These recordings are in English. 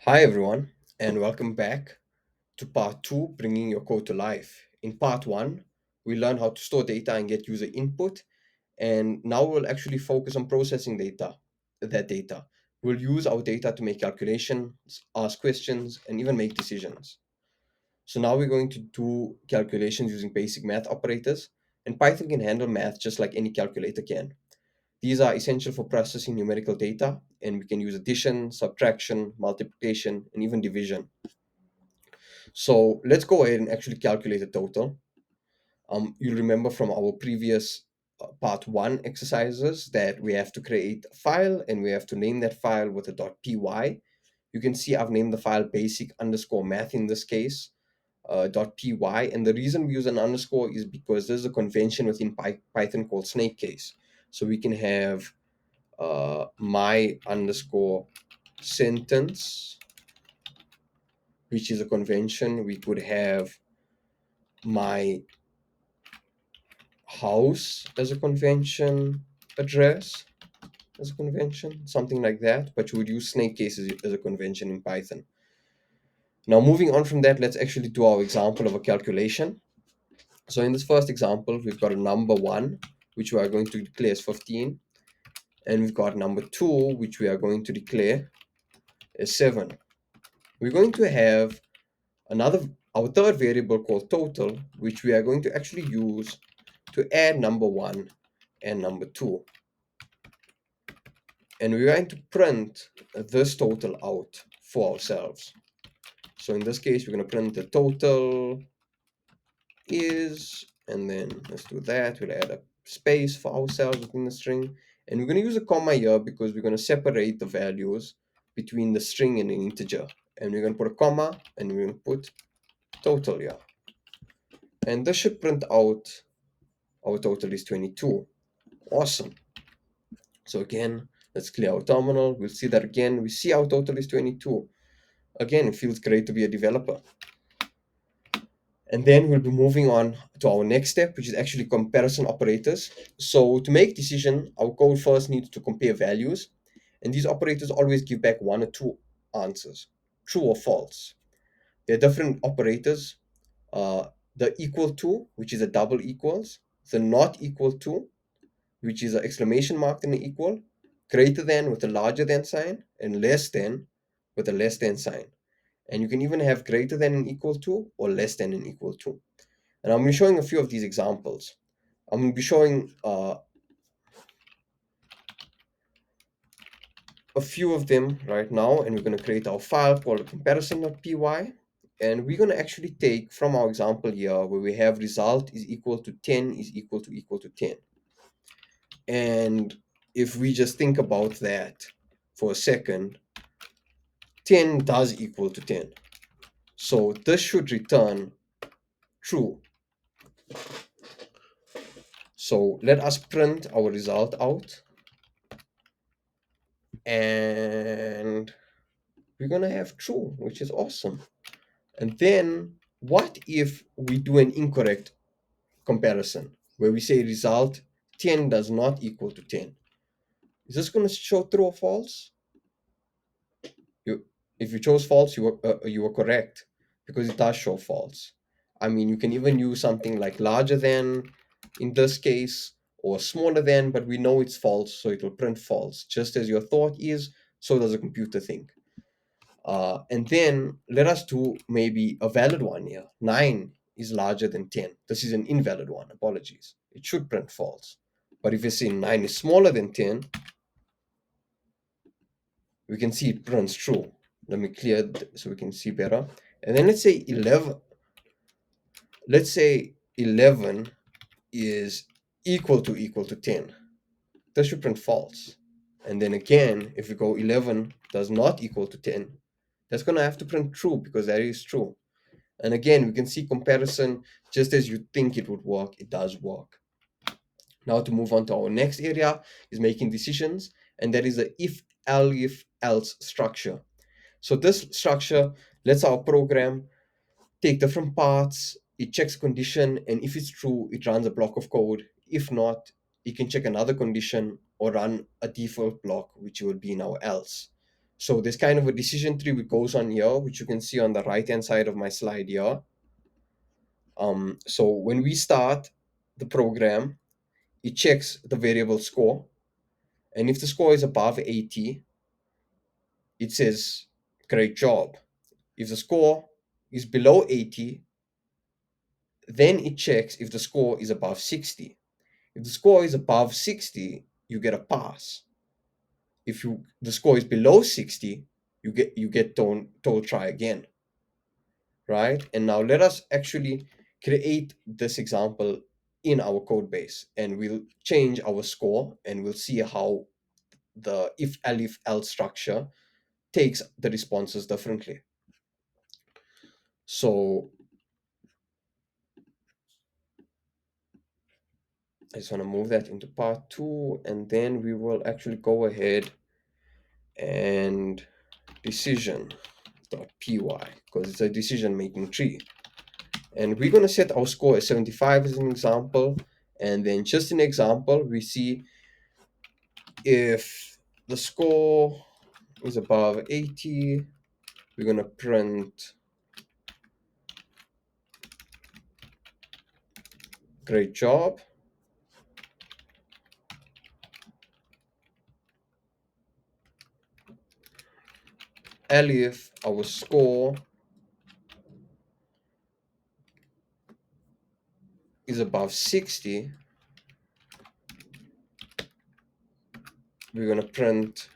Hi, everyone, and welcome back to part two, bringing your code to life. In part one, we learn how to store data and get user input, and now we'll actually focus on processing that data. We'll use our data to make calculations, ask questions, and even make decisions. So now we're going to do calculations using basic math operators, and Python can handle math just like any calculator can. These are essential for processing numerical data, and we can use addition, subtraction, multiplication, and even division. So let's go ahead and actually calculate the total. You'll remember from our previous part one exercises that we have to create a file and we have to name that file with a .py. You can see I've named the file basic underscore math in this case, .py. And the reason we use an underscore is because there's a convention within Python called snake case. So we can have my underscore sentence, which is a convention. We could have my house as a convention, address as a convention, something like that. But you would use snake cases as a convention in Python. Now, moving on from that, let's actually do our example of a calculation. So in this first example, we've got a number 1, which we are going to declare as 15. And we've got number 2, which we are going to declare as 7. We're going to have our third variable called total, which we are going to actually use to add number 1 and number 2. And we're going to print this total out for ourselves. So in this case, we're going to print the total is, and then let's do that. We'll add a space for ourselves within the string. And we're going to use a comma here because we're going to separate the values between the string and an integer. And we're going to put a comma and we're going to put total here. And this should print out our total is 22. Awesome. So again, let's clear our terminal. We'll see that again. We see our total is 22. Again, it feels great to be a developer. And then we'll be moving on to our next step, which is actually comparison operators. So to make decision, our code first needs to compare values. And these operators always give back one or two answers, true or false. There are different operators. The equal to, which is a double equals, the not equal to, which is an exclamation mark and an equal, greater than with a larger than sign, and less than with a less than sign. And you can even have greater than and equal to or less than and equal to. And I'm going to be showing a few of these examples. I'm going to be showing a few of them right now, and we're going to create our file called comparison.py. And we're going to actually take from our example here where we have result is equal to 10 is equal to 10. And if we just think about that for a second, 10 does equal to 10. So this should return true. So let us print our result out. And we're going to have true, which is awesome. And then what if we do an incorrect comparison where we say result 10 does not equal to 10? Is this going to show true or false? You, if you chose false, you were correct because it does show false. I mean, you can even use something like larger than in this case or smaller than, but we know it's false, so it will print false. Just as your thought is, so does a computer think. And then let us do maybe a valid one here. 9 is larger than 10. This is an invalid one. Apologies. It should print false. But if you say 9 is smaller than 10, we can see it prints true. Let me clear so we can see better. And then let's say 11. Let's say 11 is equal to 10. This should print false. And then again, if we go 11 does not equal to 10, that's going to have to print true because that is true. And again, we can see comparison just as you think it would work, it does work. Now to move on to our next area is making decisions, and that is the if else structure. So this structure lets our program take different parts, it checks condition, and if it's true, it runs a block of code. If not, it can check another condition or run a default block, which will be now else. So there's kind of a decision tree which goes on here, which you can see on the right hand side of my slide here. So when we start the program, it checks the variable score, and if the score is above 80, it says great job. If the score is below 80, then it checks if the score is above 60. If the score is above 60, you get a pass. If the score is below 60, you get told try again, right? And now let us actually create this example in our code base, and we'll change our score, and we'll see how the if elif else structure takes the responses differently. So I just want to move that into part 2, and then we will actually go ahead and decision.py, because it's a decision making tree. And we're going to set our score as 75 as an example. And then just an example, we see if the score is above 80, we're going to print great job. If our score is above 60, we're going to print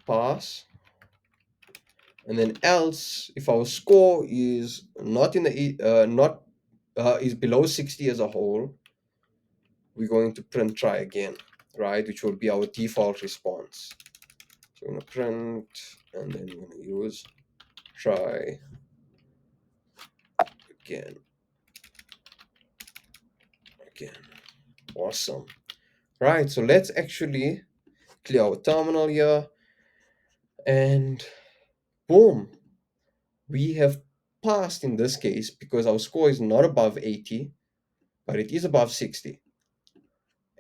pass. And then else, if our score is not in the not is below 60 as a whole, we're going to print try again, right? Which will be our default response. So we're going to print, and then we're going to use try again. Awesome. Right, so let's actually clear our terminal here, and boom, we have passed in this case because our score is not above 80, but it is above 60.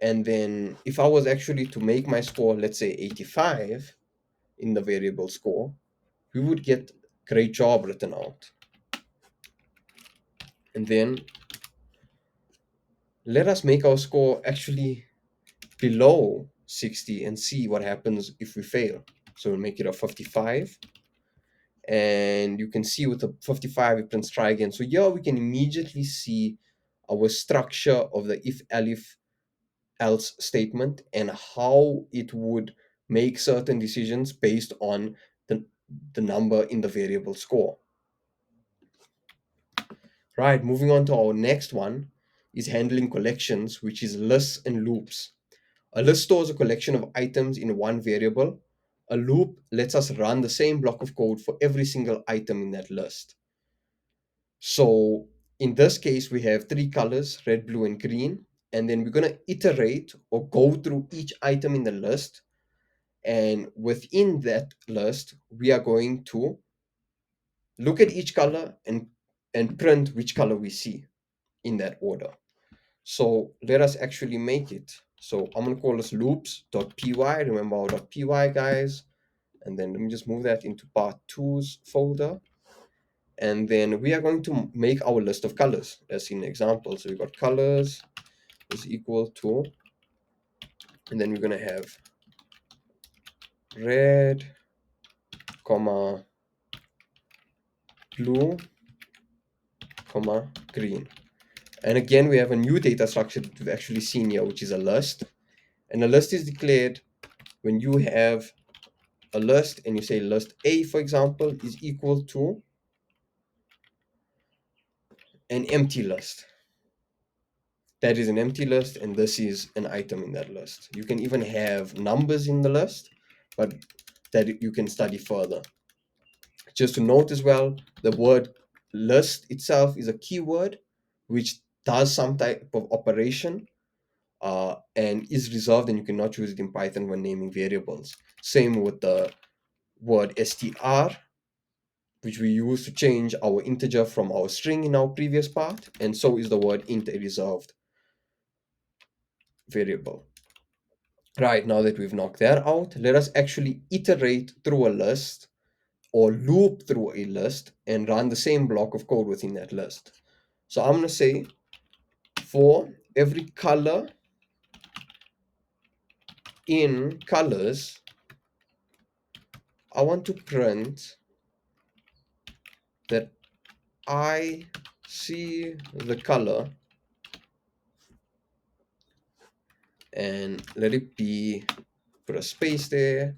And then if I was actually to make my score, let's say 85 in the variable score, we would get great job written out. And then let us make our score actually below 60 and see what happens if we fail. So we'll make it a 55. And you can see with the 55, it prints try again. So here we can immediately see our structure of the if elif else statement and how it would make certain decisions based on the number in the variable score. Right, moving on to our next one is handling collections, which is lists and loops. A list stores a collection of items in one variable. A loop lets us run the same block of code for every single item in that list. So in this case, we have 3 colors, red, blue, and green. And then we're going to iterate or go through each item in the list. And within that list, we are going to look at each color and print which color we see in that order. So let us actually make it. So I'm going to call this loops.py. Remember our .py, guys. And then let me just move that into part 2's folder. And then we are going to make our list of colors as in example. So we've got colors is equal to, and then we're going to have red, comma, blue, comma, green. And again, we have a new data structure that we've actually seen here, which is a list. And a list is declared when you have a list and you say list A, for example, is equal to an empty list. That is an empty list, and this is an item in that list. You can even have numbers in the list, but that you can study further. Just to note as well, the word list itself is a keyword which does some type of operation and is reserved, and you cannot use it in Python when naming variables. Same with the word str, which we use to change our integer from our string in our previous part, and so is the word int, a reserved variable. Right, now that we've knocked that out, let us actually iterate through a list or loop through a list and run the same block of code within that list. So I'm going to say for every color in colors, I want to print that I see the color, and let it be, put a space there,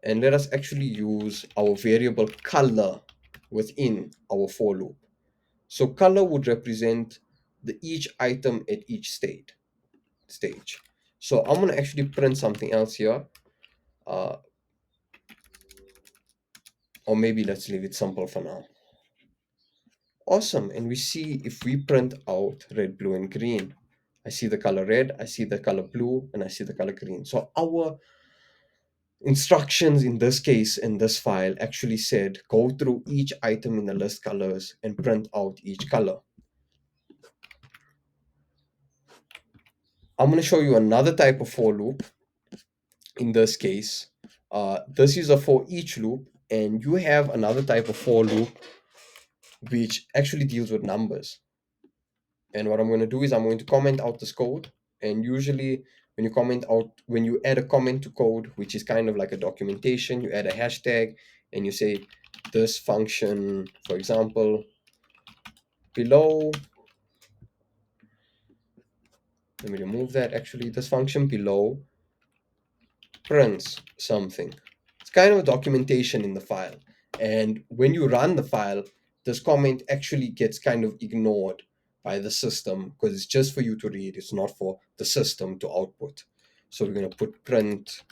and let us actually use our variable color within our for loop. So color would represent each item at each stage. So I'm going to actually print something else here. Or maybe let's leave it simple for now. Awesome. And we see if we print out red, blue, and green. I see the color red, I see the color blue, and I see the color green. So our instructions in this case, in this file, actually said go through each item in the list colors and print out each color. I'm going to show you another type of for loop. In this case, this is a for each loop, and you have another type of for loop which actually deals with numbers. And what I'm going to do is I'm going to comment out this code. And usually when you add a comment to code, which is kind of like a documentation, you add a hashtag and you say this function, for example, below, let me remove that actually, this function below prints something. It's kind of a documentation in the file. And when you run the file, this comment actually gets kind of ignored by the system because it's just for you to read. It's not for the system to output. So we're going to put print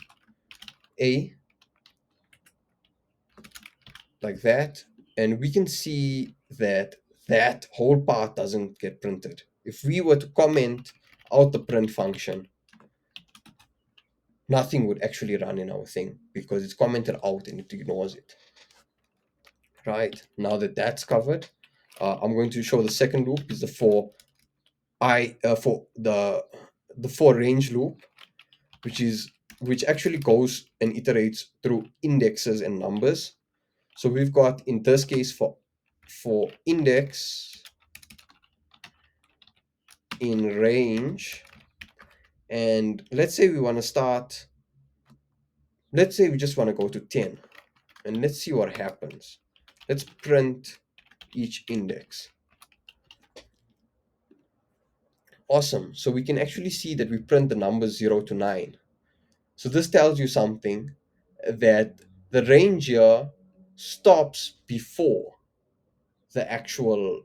A like that. And we can see that that whole part doesn't get printed. If we were to comment out the print function, nothing would actually run in our thing because it's commented out and it ignores it. Right, now that that's covered, I'm going to show the second loop is the for range loop, which actually goes and iterates through indexes and numbers. So we've got in this case for index in range, and let's say we want to start. Let's say we just want to go to 10, and let's see what happens. Let's print each index. Awesome. So we can actually see that we print the numbers 0 to 9. So this tells you something, that the range here stops before the actual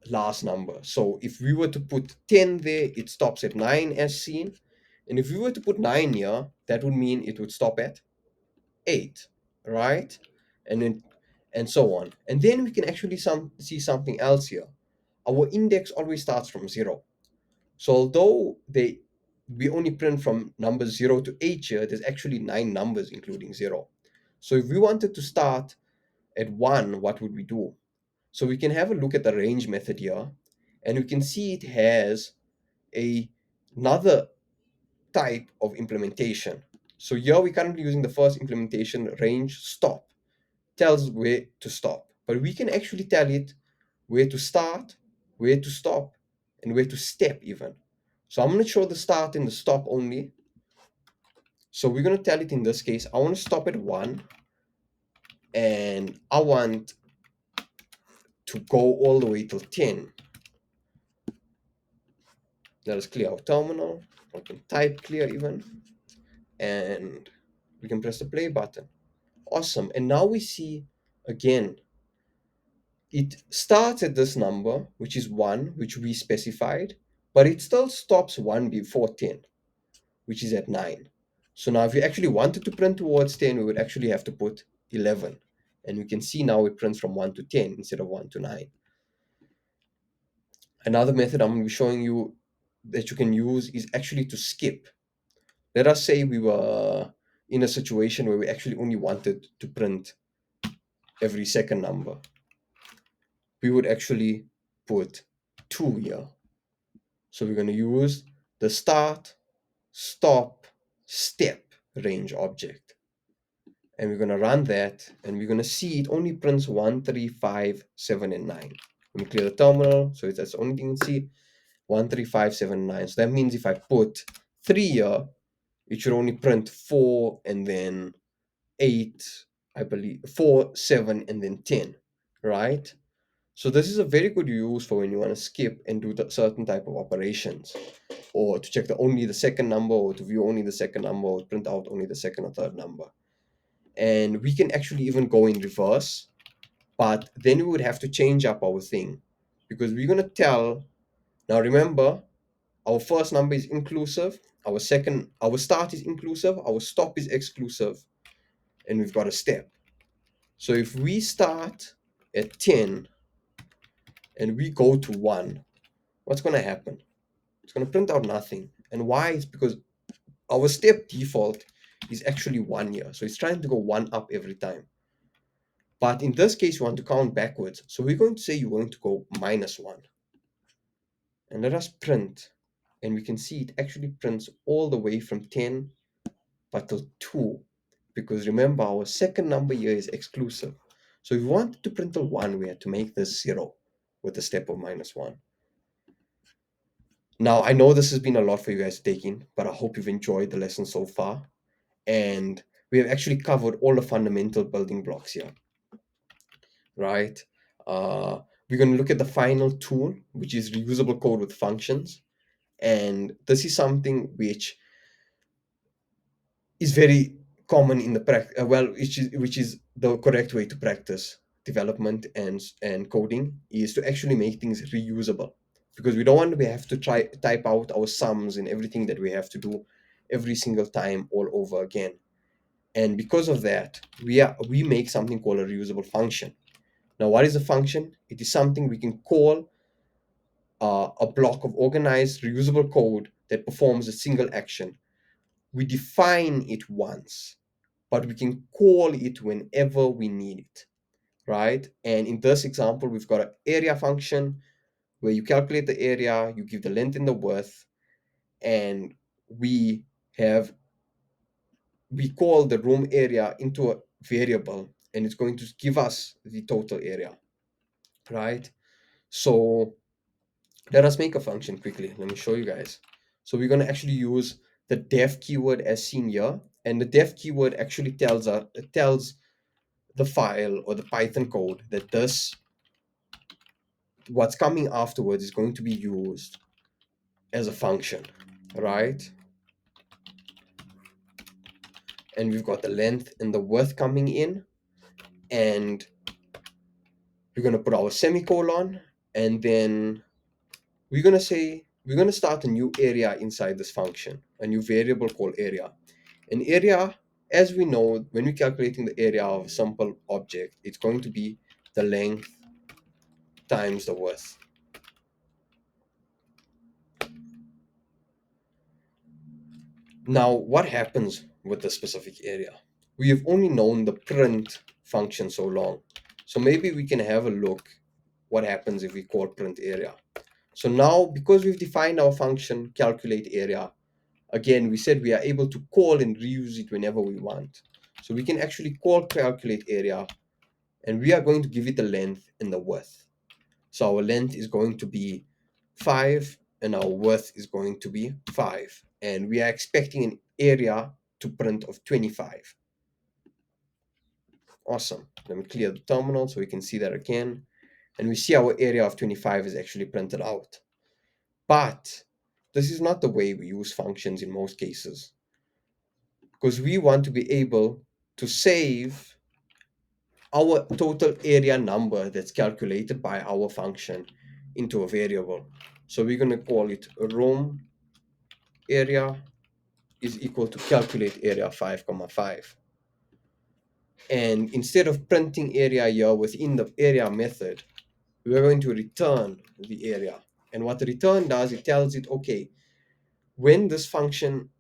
last number. So if we were to put 10 there, it stops at 9 as seen. And if we were to put 9 here, that would mean it would stop at 8, right? And then and so on. And then we can actually see something else here. Our index always starts from 0. So although we only print from numbers 0 to 8 here, there's actually 9 numbers including 0. So if we wanted to start at 1, what would we do? So we can have a look at the range method here, and we can see it has another type of implementation. So here we're currently using the first implementation, range stop, tells where to stop. But we can actually tell it where to start, where to stop, and where to step even. So I'm going to show the start and the stop only. So we're going to tell it in this case, I want to stop at 1, and I want to go all the way till 10. Let us clear our terminal. I can type clear even, and we can press the play button. Awesome. And now we see again, it starts at this number, which is 1, which we specified, but it still stops 1 before 10, which is at 9. So now if we actually wanted to print towards 10, we would actually have to put 11. And we can see now it prints from 1 to 10 instead of 1 to 9. Another method I'm going to be showing you that you can use is actually to skip. Let us say we were in a situation where we actually only wanted to print every second number. We would actually put 2 here. So we're going to use the start stop step range object. And we're going to run that, and we're going to see it only prints 1, 3, 5, 7, and 9. Let me clear the terminal, so that's the only thing you can see, 1, 3, 5, 7, 9. So that means if I put 3 here, it should only print 4 and then 8, I believe, 4, 7, and then 10, right? So this is a very good use for when you want to skip and do the certain type of operations, or to check only the second number, or to view only the second number, or print out only the second or third number. And we can actually even go in reverse, but then we would have to change up our thing, because we're going to tell, now remember, our first number is inclusive, our start is inclusive, our stop is exclusive, and we've got a step. So if we start at 10 and we go to 1, what's going to happen? It's going to print out nothing. And why? It's because our step default is actually 1 here. So it's trying to go 1 up every time. But in this case, we want to count backwards. So we're going to say you're going to go -1. And let us print. And we can see it actually prints all the way from 10 but till 2. Because remember, our second number here is exclusive. So if we wanted to print till 1, we had to make this 0 with the step of -1. Now, I know this has been a lot for you guys to take in, but I hope you've enjoyed the lesson so far. And we have actually covered all the fundamental building blocks here, right? We're going to look at the final tool, which is reusable code with functions. And this is something which is very common in the practice, which is the correct way to practice development and coding, is to actually make things reusable, because we don't want to have to try type out our sums and everything that we have to do every single time all over again. And because of that, we make something called a reusable function. Now, what is a function? It is something we can call a block of organized reusable code that performs a single action. We define it once, but we can call it whenever we need it, right? And in this example, we've got an area function where you calculate the area, you give the length and the width, and we have we call the room area into a variable, and it's going to give us the total area, right? So let us make a function quickly. Let me show you guys. So we're going to actually use the def keyword as seen here, and the def keyword actually tells the file or the Python code that what's coming afterwards is going to be used as a function, right? And we've got the length and the width coming in, and we're going to put our semicolon, and then we're going to start a new area inside this function, a new variable called area. An area, as we know, when we're calculating the area of a simple object, it's going to be the length times the width. Now, what happens with the specific area? We have only known the print function so long. So maybe we can have a look what happens if we call print area. So now, because we've defined our function calculate area, again, we said we are able to call and reuse it whenever we want. So we can actually call calculate area, and we are going to give it the length and the width. So our length is going to be 5 and our width is going to be 5. And we are expecting an area to print of 25. Awesome. Let me clear the terminal so we can see that again. And we see our area of 25 is actually printed out. But this is not the way we use functions in most cases, because we want to be able to save our total area number that's calculated by our function into a variable. So we're going to call it room area is equal to calculate area 5, 5. And instead of printing area here within the area method, we're going to return the area. And what the return does, it tells it, okay, when this function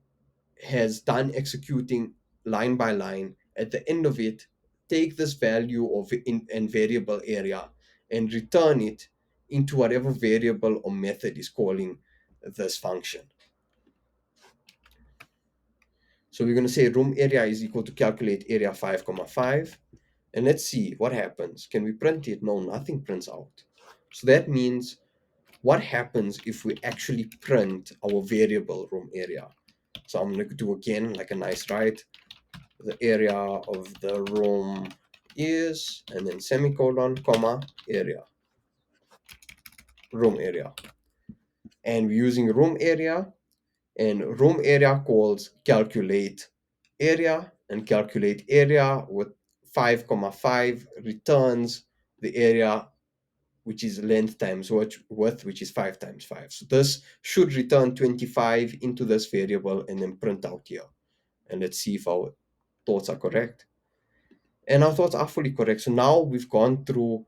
has done executing line by line, at the end of it, take this value of in variable area and return it into whatever variable or method is calling this function. So we're going to say room area is equal to calculate area 5 comma 5. And let's see what happens. Can we print it? No, nothing prints out. So that means what happens if we actually print our variable room area. So I'm going to do again like a nice write. The area of the room is, and then semicolon, comma, area, room area. And we're using room area, and room area calls calculate area, and calculate area with 5 comma 5 returns the area, which is length times width, which is 5 times 5. So this should return 25 into this variable and then print out here. And let's see if our thoughts are correct. And our thoughts are fully correct. So now we've gone through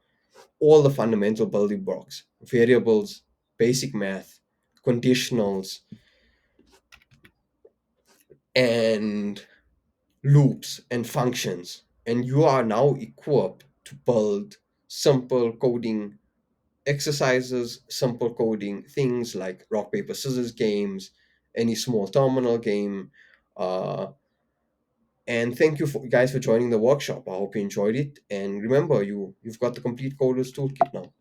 all the fundamental building blocks: variables, basic math, conditionals, and loops and functions. And you are now equipped to build simple coding exercises, simple coding things like rock, paper, scissors games, any small terminal game. And thank you guys for joining the workshop. I hope you enjoyed it. And remember, you've got the complete coders toolkit now.